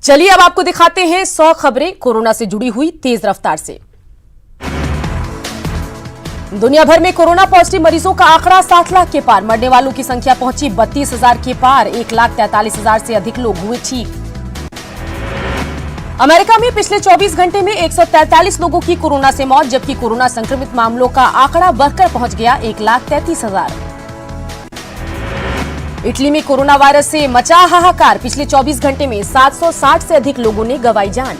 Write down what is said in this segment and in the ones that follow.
चलिए अब आपको दिखाते हैं 100 खबरें कोरोना से जुड़ी हुई तेज रफ्तार से। दुनिया भर में कोरोना पॉजिटिव मरीजों का आंकड़ा 7 लाख के पार, मरने वालों की संख्या पहुंची 32,000 के पार, 1,43,000 से अधिक लोग हुए ठीक। अमेरिका में पिछले 24 घंटे में 143 लोगों की कोरोना से मौत, जबकि कोरोना संक्रमित मामलों का आंकड़ा बढ़कर पहुंच गया 1,33,000। इटली में कोरोना वायरस से मचा हाहाकार, पिछले 24 घंटे में 760 से अधिक लोगों ने गंवाई जान।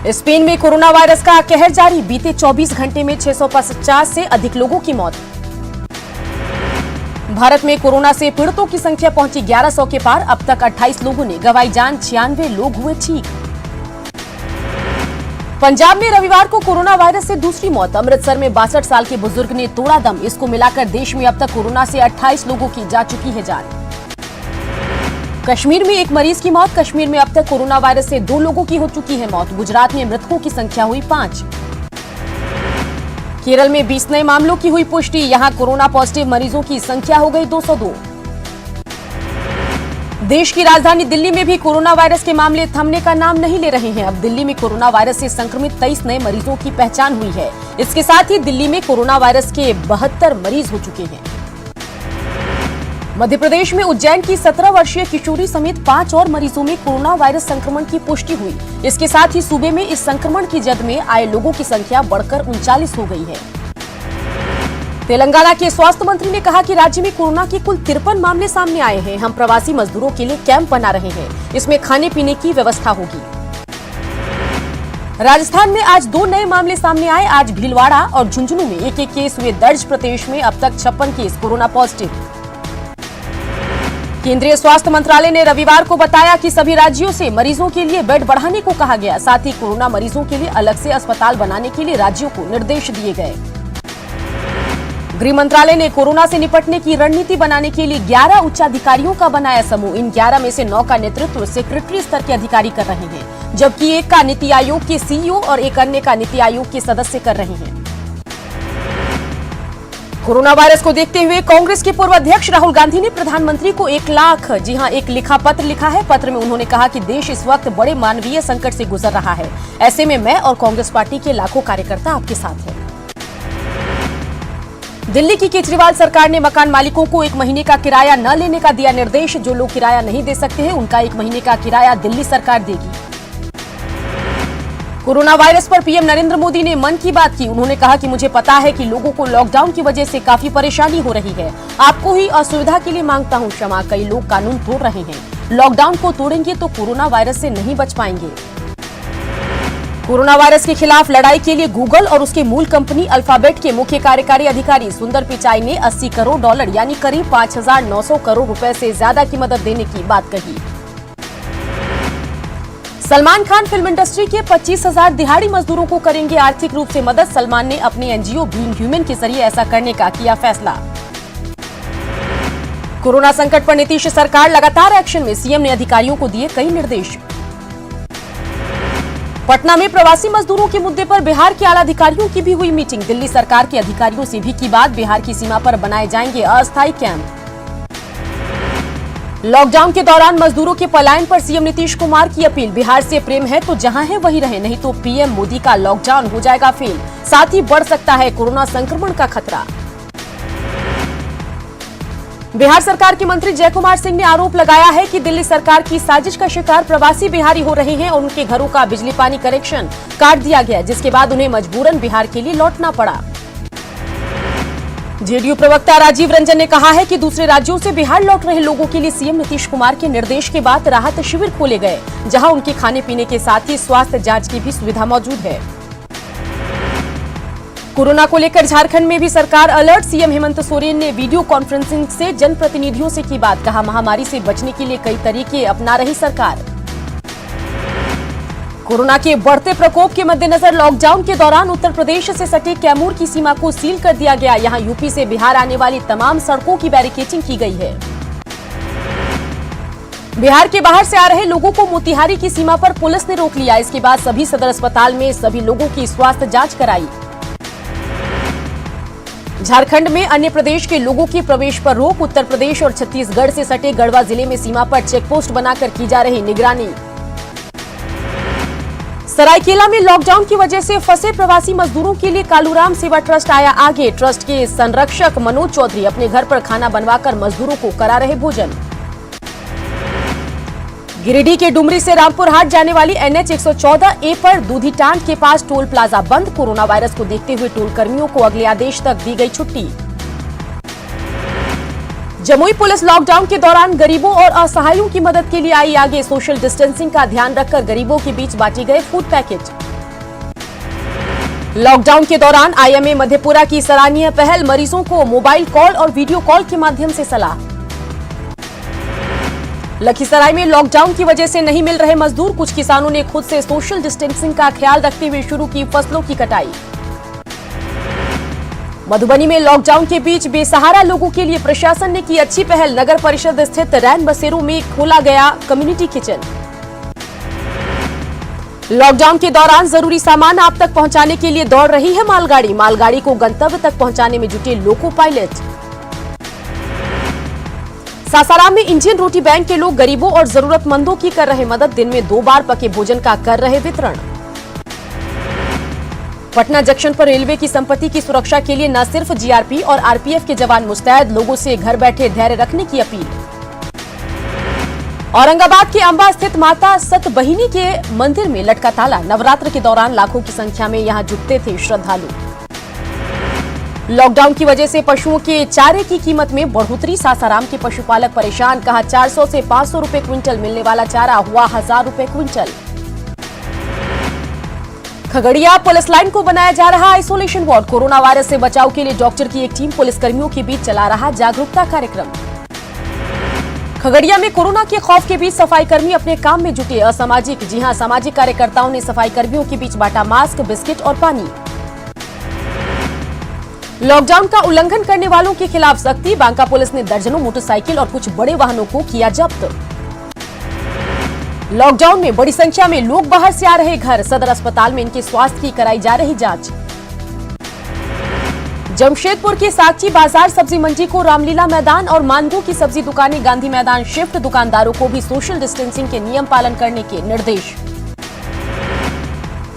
स्पेन में कोरोना वायरस का कहर जारी, बीते 24 घंटे में 650 से अधिक लोगों की मौत। भारत में कोरोना से पीड़ितों की संख्या पहुंची 1100 के पार, अब तक 28 लोगों ने गंवाई जान, 96 लोग हुए ठीक। पंजाब में रविवार को कोरोना वायरस से दूसरी मौत, अमृतसर में 62 साल के बुजुर्ग ने तोड़ा दम। इसको मिलाकर देश में अब तक कोरोना से 28 लोगों की जा चुकी है जान। कश्मीर में एक मरीज की मौत, कश्मीर में अब तक कोरोना वायरस से 2 लोगों की हो चुकी है मौत। गुजरात में मृतकों की संख्या हुई 5। केरल में 20 नए मामलों की हुई पुष्टि, यहां कोरोना पॉजिटिव मरीजों की संख्या हो गई 202। देश की राजधानी दिल्ली में भी कोरोना वायरस के मामले थमने का नाम नहीं ले रहे हैं। अब दिल्ली में कोरोना वायरस से संक्रमित 23 नए मरीजों की पहचान हुई है। इसके साथ ही दिल्ली में कोरोना वायरस के 72 मरीज हो चुके हैं। मध्य प्रदेश में उज्जैन की 17 वर्षीय किशोरी समेत 5 और मरीजों में कोरोना वायरस संक्रमण की पुष्टि हुई। इसके साथ ही सूबे में इस संक्रमण की जद में आए लोगों की संख्या बढ़कर 39 हो गई है। तेलंगाना के स्वास्थ्य मंत्री ने कहा कि राज्य में कोरोना के कुल 53 मामले सामने आए हैं। हम प्रवासी मजदूरों के लिए कैंप बना रहे हैं, इसमें खाने पीने की व्यवस्था होगी। राजस्थान में आज 2 नए मामले सामने आए, आज भीलवाड़ा और झुंझुनू में एक केस हुए दर्ज। प्रदेश में अब तक 56 केस कोरोना पॉजिटिव। केंद्रीय स्वास्थ्य मंत्रालय ने रविवार को बताया कि सभी राज्यों से मरीजों के लिए बेड बढ़ाने को कहा गया, साथ ही कोरोना मरीजों के लिए अलग से अस्पताल बनाने के लिए राज्यों को निर्देश दिए गए। गृह मंत्रालय ने कोरोना से निपटने की रणनीति बनाने के लिए 11 उच्चाधिकारियों का बनाया समूह। इन 11 में से 9 का नेतृत्व सेक्रेटरी स्तर के अधिकारी कर रहे हैं, जबकि एक का नीति आयोग के सीईओ और एक अन्य का नीति आयोग के सदस्य कर रहे हैं। कोरोना वायरस को देखते हुए कांग्रेस के पूर्व अध्यक्ष राहुल गांधी ने प्रधानमंत्री को 1 लाख एक लिखा पत्र लिखा है। पत्र में उन्होंने कहा कि देश इस वक्त बड़े मानवीय संकट से गुजर रहा है, ऐसे में मैं और कांग्रेस पार्टी के लाखों कार्यकर्ता आपके साथ हैं। दिल्ली की केजरीवाल सरकार ने मकान मालिकों को 1 महीने का किराया न लेने का दिया निर्देश। जो लोग किराया नहीं दे सकते हैं, उनका 1 महीने का किराया दिल्ली सरकार देगी। कोरोना वायरस पर पीएम नरेंद्र मोदी ने मन की बात की। उन्होंने कहा कि मुझे पता है कि लोगों को लॉकडाउन की वजह से काफी परेशानी हो रही है। आपको ही असुविधा के लिए मांगता हूं क्षमा। कई लोग कानून तोड़ रहे हैं। लॉकडाउन को तोड़ेंगे तो कोरोना वायरस से नहीं बच पाएंगे। कोरोना वायरस के खिलाफ लड़ाई के लिए गूगल और उसके मूल कंपनी अल्फाबेट के मुख्य कार्यकारी अधिकारी सुंदर पिचाई ने $80 करोड़ यानी करीब 5,900 करोड़ रुपए से ज्यादा की मदद देने की बात कही। सलमान खान फिल्म इंडस्ट्री के 25,000 दिहाड़ी मजदूरों को करेंगे आर्थिक रूप से मदद। सलमान ने अपने एनजीओ बीइंग ह्यूमन के जरिए ऐसा करने का किया फैसला। कोरोना संकट पर नीतीश सरकार लगातार एक्शन में, सीएम ने अधिकारियों को दिए कई निर्देश। पटना में प्रवासी मजदूरों के मुद्दे पर बिहार के आला अधिकारियों की भी हुई मीटिंग। दिल्ली सरकार के अधिकारियों से भी की बात। बिहार की सीमा पर बनाए जाएंगे अस्थायी कैंप। लॉकडाउन के दौरान मजदूरों के पलायन पर सीएम नीतीश कुमार की अपील। बिहार से प्रेम है तो जहां है वहीं रहे, नहीं तो पीएम मोदी का लॉकडाउन हो जाएगा फेल। साथ ही बढ़ सकता है कोरोना संक्रमण का खतरा। बिहार सरकार के मंत्री जय कुमार सिंह ने आरोप लगाया है कि दिल्ली सरकार की साजिश का शिकार प्रवासी बिहारी हो रहे हैं और उनके घरों का बिजली पानी कनेक्शन काट दिया गया, जिसके बाद उन्हें मजबूरन बिहार के लिए लौटना पड़ा। जेडीयू प्रवक्ता राजीव रंजन ने कहा है कि दूसरे राज्यों से बिहार लौट रहे लोगों के लिए सीएम नीतीश कुमार के निर्देश के बाद राहत शिविर खोले गए, जहां उनके खाने पीने के साथ ही स्वास्थ्य जांच की भी सुविधा मौजूद है। कोरोना को लेकर झारखंड में भी सरकार अलर्ट। सीएम हेमंत सोरेन ने वीडियो कॉन्फ्रेंसिंग से जनप्रतिनिधियों से की बात। कहा, महामारी से बचने के लिए कई तरीके अपना रही सरकार। कोरोना के बढ़ते प्रकोप के मद्देनजर लॉकडाउन के दौरान उत्तर प्रदेश से सटे कैमूर की सीमा को सील कर दिया गया। यहां यूपी से बिहार आने वाली तमाम सड़कों की बैरिकेडिंग की गई है। बिहार के बाहर से आ रहे लोगों को मोतिहारी की सीमा पर पुलिस ने रोक लिया। इसके बाद सभी सदर अस्पताल में सभी लोगों की स्वास्थ्य जांच कराई। झारखंड में अन्य प्रदेश के लोगों के प्रवेश पर रोक। उत्तर प्रदेश और छत्तीसगढ़ से सटे गढ़वा जिले में सीमा पर चेकपोस्ट बनाकर की जा रही निगरानी। सरायकेला में लॉकडाउन की वजह से फंसे प्रवासी मजदूरों के लिए कालूराम सेवा ट्रस्ट आया आगे। ट्रस्ट के संरक्षक मनोज चौधरी अपने घर पर खाना बनवाकर मजदूरों को करा रहे भोजन। गिरिडीह के डुमरी से रामपुर हाट जाने वाली NH 114A पर दूधीटांड के पास टोल प्लाजा बंद। कोरोना वायरस को देखते हुए टोल कर्मियों को अगले आदेश तक दी गई छुट्टी। जमुई पुलिस लॉकडाउन के दौरान गरीबों और असहायों की मदद के लिए आई आगे। सोशल डिस्टेंसिंग का ध्यान रखकर गरीबों के बीच बांटे गए फूड पैकेट। लॉकडाउन के दौरान IMA मधेपुरा की सराहनीय पहल, मरीजों को मोबाइल कॉल और वीडियो कॉल के माध्यम से सलाह। लखीसराय में लॉकडाउन की वजह से नहीं मिल रहे मजदूर। कुछ किसानों ने खुद से सोशल डिस्टेंसिंग का ख्याल रखते हुए शुरू की फसलों की कटाई। मधुबनी में लॉकडाउन के बीच बेसहारा लोगों के लिए प्रशासन ने की अच्छी पहल। नगर परिषद स्थित रैन बसेरों में खोला गया कम्युनिटी किचन। लॉकडाउन के दौरान जरूरी सामान आप तक पहुंचाने के लिए दौड़ रही है मालगाड़ी। मालगाड़ी को गंतव्य तक पहुंचाने में जुटे लोको पायलट। सासाराम में इंडियन रोटी बैंक के लोग गरीबों और जरूरतमंदों की कर रहे मदद। दिन में 2 बार पके भोजन का कर रहे वितरण। पटना जंक्शन पर रेलवे की संपत्ति की सुरक्षा के लिए न सिर्फ GRP और RPF के जवान मुस्तैद, लोगों से घर बैठे धैर्य रखने की अपील। औरंगाबाद के अंबा स्थित माता सतबहिनी के मंदिर में लटका ताला। नवरात्र के दौरान लाखों की संख्या में यहां जुटते थे श्रद्धालु। लॉकडाउन की वजह से पशुओं के चारे की कीमत में बढ़ोतरी। सासाराम के पशुपालक परेशान, कहा 400 से 500 रुपए क्विंटल मिलने वाला चारा हुआ 1000 रुपए क्विंटल। खगड़िया पुलिस लाइन को बनाया जा रहा आइसोलेशन वार्ड। कोरोना वायरस से बचाव के लिए डॉक्टर की एक टीम पुलिसकर्मियों के बीच चला रहा जागरूकता कार्यक्रम। खगड़िया में कोरोना के खौफ के बीच सफाई कर्मी अपने काम में जुटे असामाजिक। जी हां, सामाजिक कार्यकर्ताओं ने सफाई कर्मियों के बीच बांटा मास्क, बिस्किट और पानी। लॉकडाउन का उल्लंघन करने वालों के खिलाफ सख्ती। बांका पुलिस ने दर्जनों मोटरसाइकिल और कुछ बड़े वाहनों को किया जब्त। लॉकडाउन में बड़ी संख्या में लोग बाहर से आ रहे घर। सदर अस्पताल में इनके स्वास्थ्य की कराई जा रही जांच। जमशेदपुर के सागची बाजार सब्जी मंडी को रामलीला मैदान और मानगो की सब्जी दुकानें गांधी मैदान शिफ्ट। दुकानदारों को भी सोशल डिस्टेंसिंग के नियम पालन करने के निर्देश।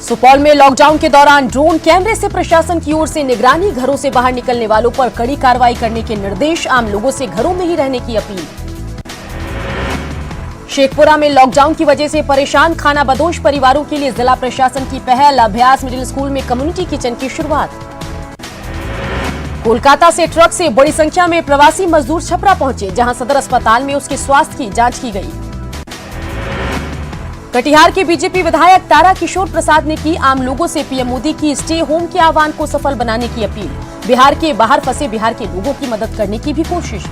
सुपौल में लॉकडाउन के दौरान ड्रोन कैमरे से प्रशासन की ओर से निगरानी। घरों से बाहर निकलने वालों पर कड़ी कार्रवाई करने के निर्देश। आम लोगों से घरों में ही रहने की अपील। शेखपुरा में लॉकडाउन की वजह से परेशान खाना बदोश परिवारों के लिए जिला प्रशासन की पहल। अभ्यास मिडिल स्कूल में कम्युनिटी किचन की शुरुआत। कोलकाता से ट्रक से बड़ी संख्या में प्रवासी मजदूर छपरा पहुंचे, जहां सदर अस्पताल में उसके स्वास्थ्य की जांच की गई। कटिहार के बीजेपी विधायक तारा किशोर प्रसाद ने की आम लोगों से पीएम मोदी की स्टे होम के आह्वान को सफल बनाने की अपील। बिहार के बाहर फंसे बिहार के लोगों की मदद करने की भी कोशिश।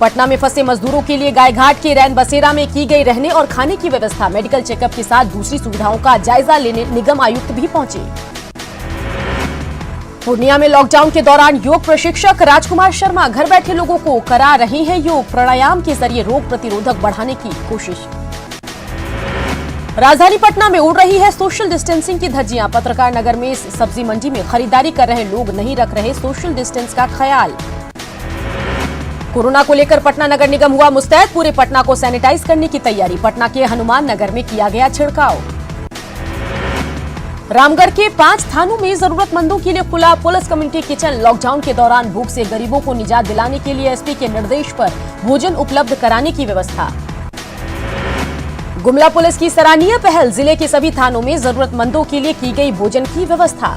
पटना में फंसे मजदूरों के लिए गायघाट के रैन बसेरा में की गई रहने और खाने की व्यवस्था। मेडिकल चेकअप के साथ दूसरी सुविधाओं का जायजा लेने निगम आयुक्त भी पहुंचे। पूर्णिया में लॉकडाउन के दौरान योग प्रशिक्षक राजकुमार शर्मा घर बैठे लोगों को करा रहे हैं योग। प्राणायाम के जरिए रोग प्रतिरोधक बढ़ाने की कोशिश। राजधानी पटना में उड़ रही है सोशल डिस्टेंसिंग की धज्जियां। पत्रकार नगर में सब्जी मंडी में खरीदारी कर रहे लोग नहीं रख रहे सोशल डिस्टेंस का ख्याल। कोरोना को लेकर पटना नगर निगम हुआ मुस्तैद। पूरे पटना को सैनिटाइज करने की तैयारी। पटना के हनुमान नगर में किया गया छिड़काव। रामगढ़ के 5 थानों में जरूरतमंदों के लिए खुला पुलिस कम्युनिटी किचन। लॉकडाउन के दौरान भूख से गरीबों को निजात दिलाने के लिए एसपी के निर्देश पर भोजन उपलब्ध कराने की व्यवस्था। गुमला पुलिस की सराहनीय पहल। जिले के सभी थानों में जरूरतमंदों के लिए की गई भोजन की व्यवस्था।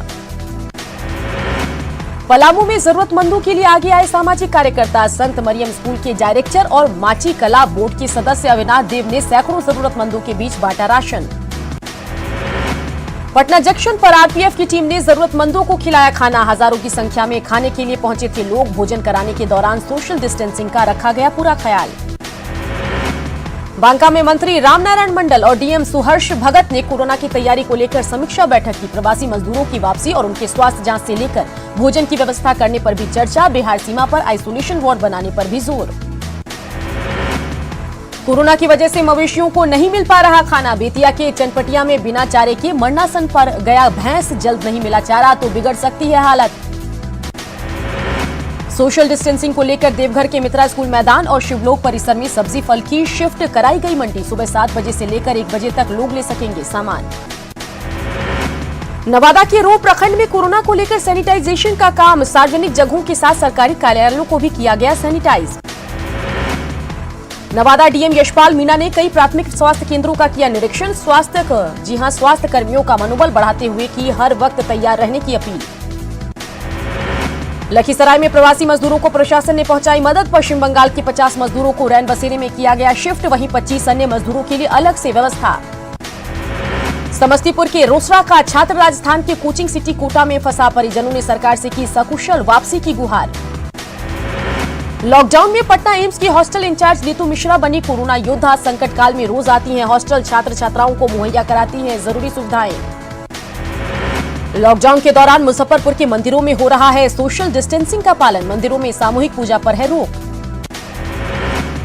पलामू में जरूरतमंदों के लिए आगे आए सामाजिक कार्यकर्ता। संत मरियम स्कूल के डायरेक्टर और माची कला बोर्ड के सदस्य अविनाश देव ने सैकड़ों जरूरतमंदों के बीच बांटा राशन। पटना जंक्शन पर आरपीएफ की टीम ने जरूरतमंदों को खिलाया खाना। हजारों की संख्या में खाने के लिए पहुंचे थे लोग। भोजन कराने के दौरान सोशल डिस्टेंसिंग का रखा गया पूरा ख्याल। बांका में मंत्री रामनारायण मंडल और डीएम सुहर्ष भगत ने कोरोना की तैयारी को लेकर समीक्षा बैठक की। प्रवासी मजदूरों की वापसी और उनके स्वास्थ्य जांच से लेकर भोजन की व्यवस्था करने पर भी चर्चा। बिहार सीमा पर आइसोलेशन वार्ड बनाने पर भी जोर। कोरोना की वजह से मवेशियों को नहीं मिल पा रहा खाना। बेतिया के चनपटिया में बिना चारे के मरणासन पर गया भैंस। जल्द नहीं मिला चारा तो बिगड़ सकती है हालत। सोशल डिस्टेंसिंग को लेकर देवघर के मित्रा स्कूल मैदान और शिवलोक परिसर में सब्जी फल की शिफ्ट कराई गई मंडी। सुबह 7 बजे से लेकर 1 बजे तक लोग ले सकेंगे सामान। नवादा के रो प्रखंड में कोरोना को लेकर सैनिटाइजेशन का काम, सार्वजनिक जगहों के साथ सरकारी कार्यालयों को भी किया गया सैनिटाइज। नवादा डीएम यशपाल मीणा ने कई प्राथमिक स्वास्थ्य केंद्रों का किया निरीक्षण। स्वास्थ्य कर्मियों का मनोबल बढ़ाते हुए की हर वक्त तैयार रहने की अपील। लखीसराय में प्रवासी मजदूरों को प्रशासन ने पहुंचाई मदद। पश्चिम बंगाल के 50 मजदूरों को रैन बसेरे में किया गया शिफ्ट, वहीं 25 अन्य मजदूरों के लिए अलग से व्यवस्था। समस्तीपुर के रोसड़ा का छात्र राजस्थान के कोचिंग सिटी कोटा में फंसा, परिजनों ने सरकार से की सकुशल वापसी की गुहार। लॉकडाउन में पटना एम्स की हॉस्टल इंचार्ज नीतू मिश्रा बनी कोरोना योद्धा। संकट काल में रोज आती हैं हॉस्टल, छात्र छात्राओं को मुहैया कराती हैं जरूरी सुविधाएं। लॉकडाउन के दौरान मुजफ्फरपुर के मंदिरों में हो रहा है सोशल डिस्टेंसिंग का पालन, मंदिरों में सामूहिक पूजा पर है रोक।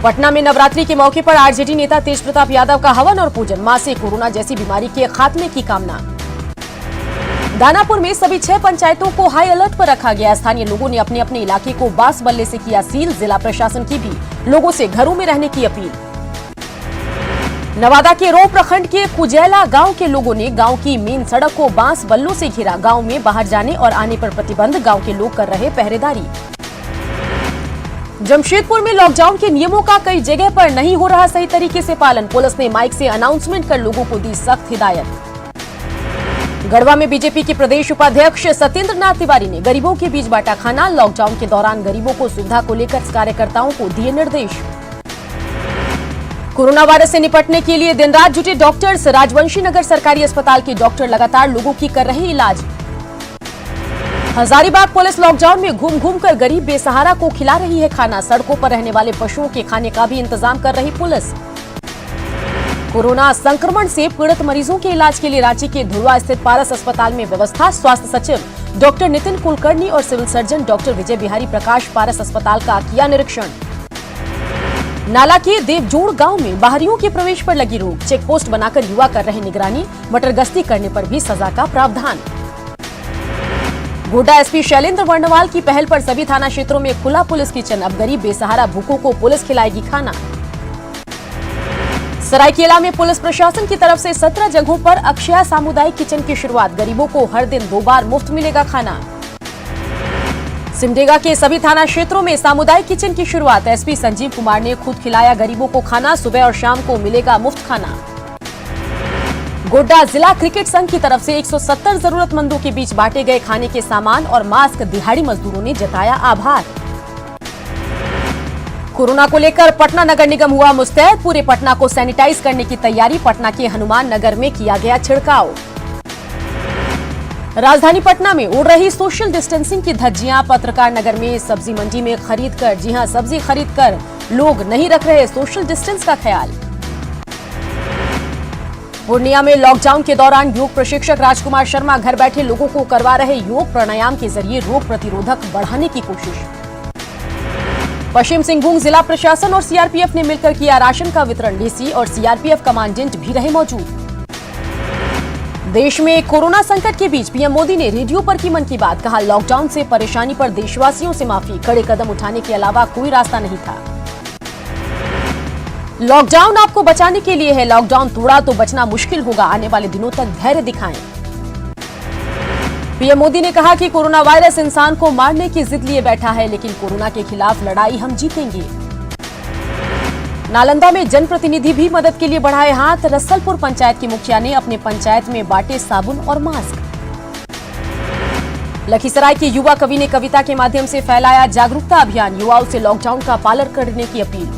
पटना में नवरात्रि के मौके पर आरजेडी नेता तेज प्रताप यादव का हवन और पूजन, मां से कोरोना जैसी बीमारी के खात्मे की कामना। दानापुर में सभी 6 पंचायतों को हाई अलर्ट पर रखा गया। स्थानीय लोगों ने अपने अपने इलाके को बांस बल्ले से किया सील। जिला प्रशासन की भी लोगों से घरों में रहने की अपील। नवादा के रो प्रखंड के कुजैला गांव के लोगों ने गांव की मेन सड़क को बांस बल्लों से घिरा। गांव में बाहर जाने और आने पर प्रतिबंध, गांव के लोग कर रहे पहरेदारी। जमशेदपुर में लॉकडाउन के नियमों का कई जगह पर नहीं हो रहा सही तरीके से पालन। पुलिस ने माइक से अनाउंसमेंट कर लोगों को दी सख्त हिदायत। गढ़वा में बीजेपी के प्रदेश उपाध्यक्ष सत्येंद्र नाथ तिवारी ने गरीबों के बीच बांटा खाना। लॉकडाउन के दौरान गरीबों को सुविधा को लेकर कार्यकर्ताओं को दिए निर्देश। कोरोना वायरस से निपटने के लिए दिन रात जुटे डॉक्टर्स। राजवंशी नगर सरकारी अस्पताल के डॉक्टर लगातार लोगों की कर रहे इलाज। हजारीबाग पुलिस लॉकडाउन में घूम घूम कर गरीब बेसहारा को खिला रही है खाना। सड़कों पर रहने वाले पशुओं के खाने का भी इंतजाम कर रही पुलिस। कोरोना संक्रमण से पीड़ित मरीजों के इलाज के लिए रांची के धुर्वा स्थित पारस अस्पताल में व्यवस्था। स्वास्थ्य सचिव डॉक्टर नितिन कुलकर्णी और सिविल सर्जन डॉक्टर विजय बिहारी प्रकाश पारस अस्पताल का किया निरीक्षण। नाला के देवजोड़ गांव में बाहरियों के प्रवेश पर लगी रोक। चेक पोस्ट बनाकर युवा कर रहे निगरानी, मटर गश्ती करने पर भी सजा का प्रावधान। गोड्डा एसपी शैलेंद्र वर्णवाल की पहल पर सभी थाना क्षेत्रों में खुला पुलिस किचन। अब गरीब बेसहारा भूखों को पुलिस खिलाएगी खाना। सरायकेला में पुलिस प्रशासन की तरफ से 17 जगहों पर अक्षया सामुदायिक किचन की शुरुआत। गरीबों को हर दिन 2 बार मुफ्त मिलेगा खाना। सिमडेगा के सभी थाना क्षेत्रों में सामुदायिक किचन की शुरुआत। एसपी संजीव कुमार ने खुद खिलाया गरीबों को खाना। सुबह और शाम को मिलेगा मुफ्त खाना। गोड्डा जिला क्रिकेट संघ की तरफ से 170 जरूरतमंदों के बीच बांटे गए खाने के सामान और मास्क। दिहाड़ी मजदूरों ने जताया आभार। कोरोना को लेकर पटना नगर निगम हुआ मुस्तैद। पूरे पटना को सैनिटाइज करने की तैयारी। पटना के हनुमान नगर में किया गया छिड़काव। राजधानी पटना में उड़ रही सोशल डिस्टेंसिंग की धज्जियां। पत्रकार नगर में सब्जी मंडी में खरीदकर, जी हां, सब्जी खरीदकर लोग नहीं रख रहे सोशल डिस्टेंस का ख्याल। पूर्णिया में लॉकडाउन के दौरान योग प्रशिक्षक राजकुमार शर्मा घर बैठे लोगों को करवा रहे योग प्राणायाम के जरिए रोग प्रतिरोधक बढ़ाने की कोशिश। पश्चिम सिंहभूम जिला प्रशासन और सीआरपीएफ ने मिलकर किया राशन का वितरण। डीसी और सीआरपीएफ कमांडेंट भी रहे मौजूद। देश में कोरोना संकट के बीच पीएम मोदी ने रेडियो पर की मन की बात। कहा, लॉकडाउन से परेशानी पर देशवासियों से माफी। कड़े कदम उठाने के अलावा कोई रास्ता नहीं था। लॉकडाउन आपको बचाने के लिए है। लॉकडाउन तोड़ा तो बचना मुश्किल होगा। आने वाले दिनों तक धैर्य दिखाएं। पीएम मोदी ने कहा कि कोरोना वायरस इंसान को मारने की जिद लिए बैठा है, लेकिन कोरोना के खिलाफ लड़ाई हम जीतेंगे। नालंदा में जनप्रतिनिधि भी मदद के लिए बढ़ाए हाथ। रसलपुर पंचायत की मुखिया ने अपने पंचायत में बांटे साबुन और मास्क। लखीसराय के युवा कवि ने कविता के माध्यम से फैलाया जागरूकता अभियान। युवाओं से लॉकडाउन का पालन करने की अपील।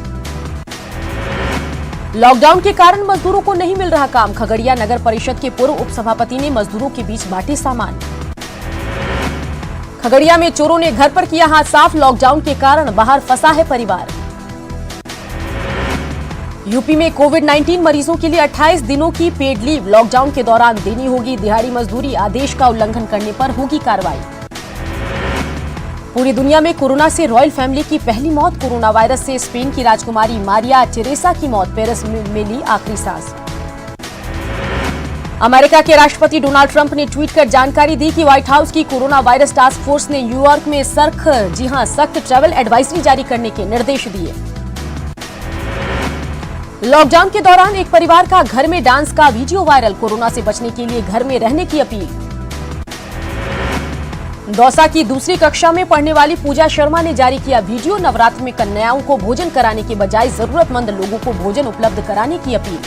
लॉकडाउन के कारण मजदूरों को नहीं मिल रहा काम। खगड़िया नगर परिषद के पूर्व उपसभापति ने मजदूरों के बीच बांटे सामान। खगड़िया में चोरों ने घर पर किया हाथ साफ। लॉकडाउन के कारण बाहर फंसा है परिवार। यूपी में कोविड-19 मरीजों के लिए 28 दिनों की पेड लीव। लॉकडाउन के दौरान देनी होगी दिहाड़ी मजदूरी। आदेश का उल्लंघन करने पर होगी कार्रवाई। पूरी दुनिया में कोरोना से रॉयल फैमिली की पहली मौत। कोरोना वायरस से स्पेन की राजकुमारी मारिया टेरेसा की मौत। पेरिस में मिली आखिरी सांस। अमेरिका के राष्ट्रपति डोनाल्ड ट्रंप ने ट्वीट कर जानकारी दी कि व्हाइट हाउस की कोरोना वायरस टास्क फोर्स ने न्यूयॉर्क में सख्त ट्रैवल एडवाइजरी जारी करने के निर्देश दिए। लॉकडाउन के दौरान एक परिवार का घर में डांस का वीडियो वायरल, कोरोना से बचने के लिए घर में रहने की अपील। दौसा की दूसरी कक्षा में पढ़ने वाली पूजा शर्मा ने जारी किया वीडियो, नवरात्र में कन्याओं को भोजन कराने के बजाय जरूरतमंद लोगों को भोजन उपलब्ध कराने की अपील।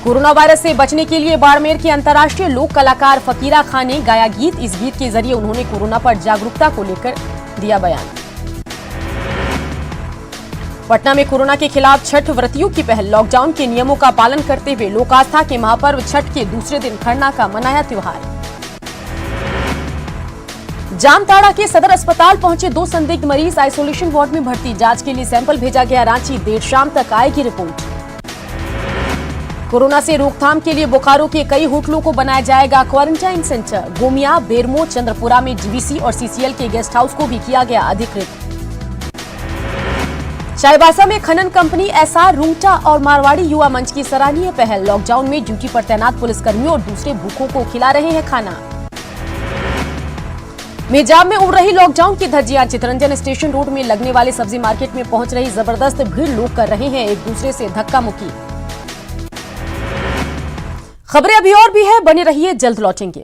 कोरोना वायरस से बचने के लिए बाड़मेर के अंतर्राष्ट्रीय लोक कलाकार फकीरा खान ने गाया गीत। इस गीत के जरिए उन्होंने कोरोना पर जागरूकता को लेकर दिया बयान। पटना में कोरोना के खिलाफ छठ व्रतियों की पहल, लॉकडाउन के नियमों का पालन करते हुए लोक आस्था के महापर्व छठ के दूसरे दिन खरना का मनाया त्योहार। जामताड़ा के सदर अस्पताल पहुंचे 2 संदिग्ध मरीज, आइसोलेशन वार्ड में भर्ती। जांच के लिए सैंपल भेजा गया रांची, देर शाम तक आएगी रिपोर्ट। कोरोना से रोकथाम के लिए बोकारो के कई होटलों को बनाया जाएगा क्वारंटाइन सेंटर। गोमिया, बेरमो, चंद्रपुरा में जीवीसी और सीसीएल के गेस्ट हाउस को भी किया गया अधिकृत। चाईबासा में खनन कंपनी एसआर, रूंगटा और मारवाड़ी युवा मंच की सराहनीय पहल, लॉकडाउन में ड्यूटी पर तैनात पुलिसकर्मियों और दूसरे भूखों को खिला रहे हैं खाना। मेजाब में उड़ रही लॉकडाउन की धज्जियां, चितरंजन स्टेशन रोड में लगने वाले सब्जी मार्केट में पहुंच रही जबरदस्त भीड़, लोग कर रहे हैं एक दूसरे से धक्का मुक्की। खबरें अभी और भी है, बने रहिए, जल्द लौटेंगे।